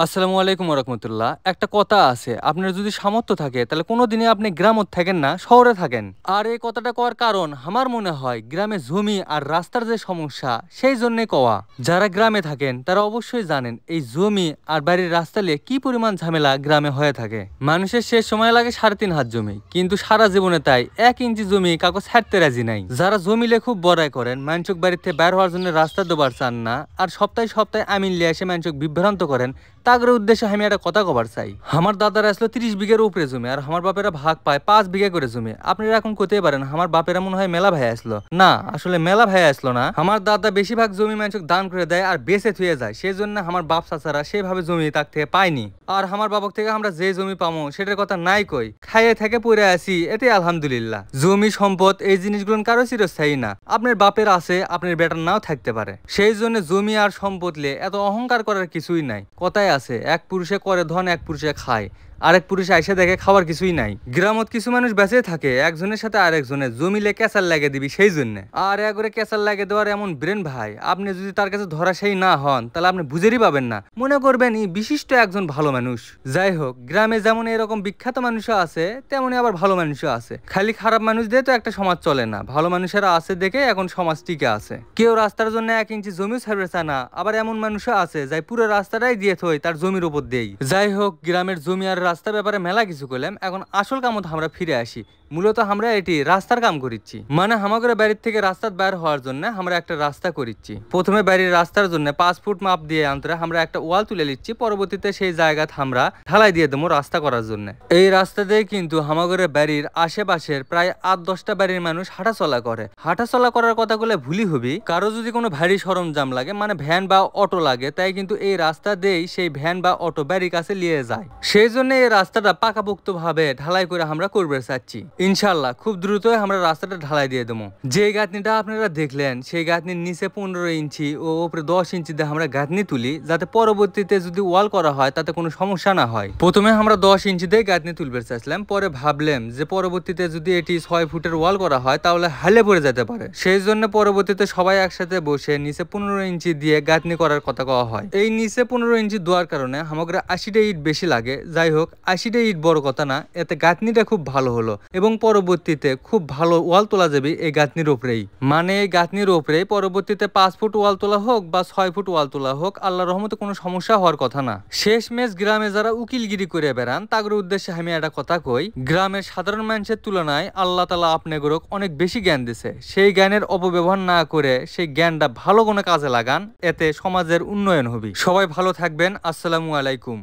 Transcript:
আসসালামু আলাইকুম রহমতুল্লাহ। একটা কথা আছে, আপনার যদি সামর্থ্য থাকে তাহলে কোনোদিনই আপনি গ্রামত থাকেন না, শহরে থাকেন। আর এই কথাটা কওয়ার কারণ আমার মনে হয় গ্রামে জমি আর রাস্তার যে সমস্যা সেই জন্যে কওয়া। যারা গ্রামে থাকেন তারা অবশ্যই জানেন এই জমি আর বাড়ির রাস্তা নিয়ে কি পরিমাণ ঝামেলা গ্রামে হয়ে থাকে। মানুষের শেষ সময় লাগে 3.5 হাত জমি, কিন্তু সারা জীবনে তাই 1 ইঞ্চি জমি কাগজ ছাড়তে রাজি নাই। যারা জমিলে খুব বড়াই করেন, মানসুক বাড়িতে বের হওয়ার জন্য রাস্তা দেবার চান না, আর সপ্তাহে সপ্তাহে আমিন লিয়ে এসে মানসুক বিভ্রান্ত করেন, তাগরের উদ্দেশ্যে আমি একটা কথা কবার চাই। আমার দাদারা আসলে 30 বিঘের উপরে জমি, আর আমার বাপেরা ভাগ পায় 5 বিঘা করে জমি। আপনারা এখন কইতে পারেন আমার বাপেরা মনে হয় মেলা ভাই আসলো। না, আসলে মেলা ভাই আসলো না। আমার দাদা বেশিরভাগ জমি মানুষকে দান করে দেয় আর বেঁচে থুয়ে যায়, সেই জন্য আমার বাপ চাচারা সেভাবে জমি তাক থেকে পায়নি। আর আমার বাবক থেকে আমরা যে জমি পামো সেটার কথা নাই কই, খাইয়ে থেকে পড়ে আসি, এতে আলহামদুলিল্লাহ। জমি সম্পদ এই জিনিসগুলো কারো চিরস্থায়ী না। আপনার বাপের আছে, আপনার বেটার নাও থাকতে পারে। সেই জন্য জমি আর সম্পদ নিয়ে এত অহংকার করার কিছুই নাই। কথায় আছে, এক পুরুষে করে ধন, এক পুরুষে খায়, আরেক পুরুষে আইসা দেখে খাওয়ার কিছুই নাই। গ্রামত কিছু মানুষ বেঁচে থাকে একজনের সাথে আরেকজনের জমিলে ক্যাসার লাগে দিবি সেই জন্য। আর একবারে ক্যাসার লাগে দেওয়ার এমন ব্রেন ভাই, আপনি যদি তার কাছে ধরাশায়ী না হন তাহলে আপনি বুঝেরই পাবেন না, মনে করবেন এই বিশিষ্ট একজন ভালো মানুষ। যাই হোক, গ্রামে যেমন এরকম বিখ্যাত মানুষও আছে, তেমনই আবার ভালো মানুষও আছে। খালি খারাপ মানুষ দিয়ে তো একটা সমাজ চলে না, ভালো মানুষেরা আছে দেখে এখন সমাজ টিকে আছে। কেউ রাস্তার জন্য 1 ইঞ্চি জমিও ছাড়বে চায় না, আবার এমন মানুষও আছে যাই পুরো রাস্তাটাই দিয়ে থই তার জমির উপর দিয়েই। যাই হোক, গ্রামের জমি আর রাস্তার ব্যাপারে মেলা কিছু করলাম, এখন আসল কামত আমরা ফিরে আসি। মূলত আমরা এটি রাস্তার কাম করিচ্ছি, মানে আমাদের বাড়ির থেকে রাস্তার বাইর হওয়ার জন্য আমরা একটা রাস্তা করিচ্ছি। প্রথমে বাড়ির রাস্তার জন্য 5 ফুট মাপ দিয়ে আনতে আমরা একটা ওয়াল তুলে নিচ্ছি, পরবর্তীতে সেই জায়গাতে আমরা ঢালাই দিয়ে দেবো রাস্তা করার জন্য। এই রাস্তা দিয়ে কিন্তু আমাদের বাড়ির আশেপাশের প্রায় 8-10টা বাড়ির মানুষ হাঁটাচলা করে। হাঁটাচলা করার কথা বলে ভুলই হবি, কারো যদি কোনো ভারী সরঞ্জাম লাগে, মানে ভ্যান বা অটো লাগে, তাই কিন্তু এই রাস্তা দিয়েই সেই ভ্যান বা অটো বাড়ির কাছে নিয়ে যায়। সেই জন্য এই রাস্তাটা পাকাপোক্ত ভাবে ঢালাই করে আমরা করবে চাচ্ছি। ইনশাল্লাহ খুব দ্রুতই আমরা রাস্তাটা ঢালাই দিয়ে দেবো। যে গাঁথনিটা আপনারা দেখলেন সেই গাঁথনির নিচে 15 ইঞ্চি ও উপরে 10 ইঞ্চি দিয়ে আমরা গাঁথনি তুলি, যাতে পরবর্তীতে যদি ওয়াল করা হয় তাতে কোনো সমস্যা না হয়। প্রথমে আমরা 10 ইঞ্চি দিয়ে গাঁথনি তুলবে চাইছিলাম, পরে ভাবলাম যে পরবর্তীতে যদি এটি 6 ফুটের ওয়াল করা হয় তাহলে হালে পড়ে যেতে পারে। সেই জন্য পরবর্তীতে সবাই একসাথে বসে নিচে 15 ইঞ্চি দিয়ে গাঁথনি করার কথা কওয়া হয়। এই নিচে 15 ইঞ্চি দেওয়ার কারণে আমাদের 80টা ইট বেশি লাগে। যাই হোক, 80টা ইট বড় কথা না, এতে গাঁথনিটা খুব ভালো হলো এবং পরবর্তীতে খুব ভালো ওয়াল তোলা যাবে এই গাঁথনির উপরেই। মানে এই গাঁথনির উপরেই পরবর্তীতে 5 ফুট ওয়াল তোলা হোক বা 6 ফুট ওয়াল তোলা হোক, আল্লাহর রহমতে কোনো সমস্যা হওয়ার কথা না। শেষমেশ গ্রামে যারা উকিলগিরি করে বেড়ান তাদের উদ্দেশ্যে আমি একটা কথা কই, গ্রামের সাধারণ মানুষের তুলনায় আল্লাহ তাআলা আপনাদেরকে অনেক বেশি জ্ঞান দিছে। সেই জ্ঞানের অপব্যবহার না করে সেই জ্ঞানটা ভালো কোনো কাজে লাগান, এতে সমাজের উন্নয়ন হবে। সবাই ভালো থাকবেন। আসসালামু আলাইকুম।